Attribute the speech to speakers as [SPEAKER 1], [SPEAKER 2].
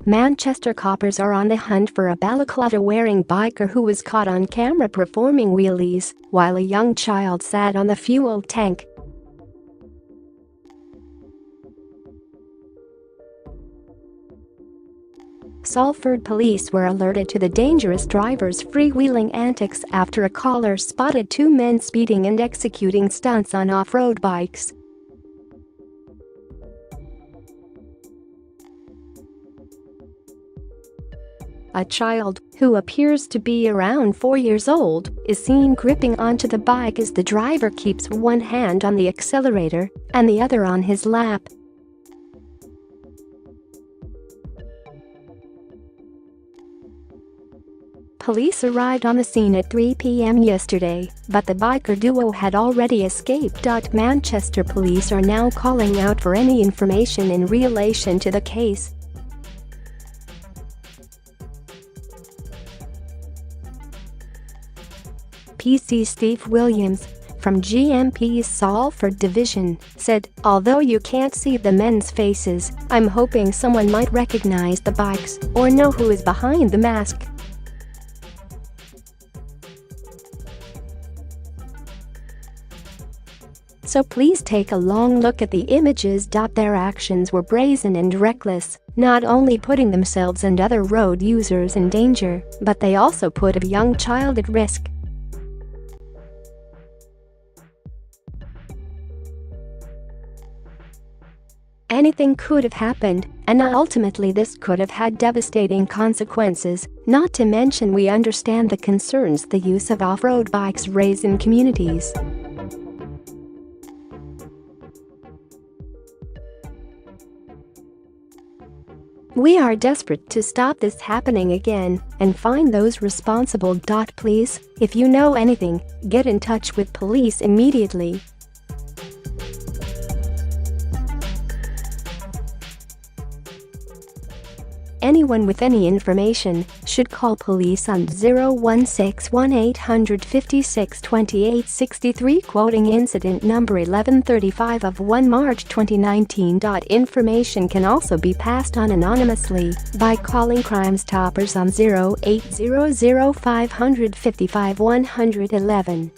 [SPEAKER 1] Manchester coppers are on the hunt for a balaclava-wearing biker who was caught on camera performing wheelies while a young child sat on the fuel tank. Salford police were alerted to the dangerous driver's freewheeling antics after a caller spotted two men speeding and executing stunts on off-road bikes. A child, who appears to be around 4 years old, is seen gripping onto the bike as the driver keeps one hand on the accelerator and the other on his lap. Police arrived on the scene at 3 p.m. yesterday, but the biker duo had already escaped. Manchester police are now calling out for any information in relation to the case. PC Steve Williams, from GMP's Salford division, said, "Although you can't see the men's faces, I'm hoping someone might recognize the bikes or know who is behind the mask." So please take a long look at the images. Their actions were brazen and reckless, not only putting themselves and other road users in danger, but they also put a young child at risk. Anything could have happened, and ultimately this could have had devastating consequences, not to mention we understand the concerns the use of off-road bikes raise in communities. We are desperate to stop this happening again and find those responsible. Please, if you know anything, get in touch with police immediately. Anyone with any information should call police on 016-1856-2863, quoting incident number 1135 of 1 March 2019. Information can also be passed on anonymously by calling Crime Stoppers on 0800 555 111.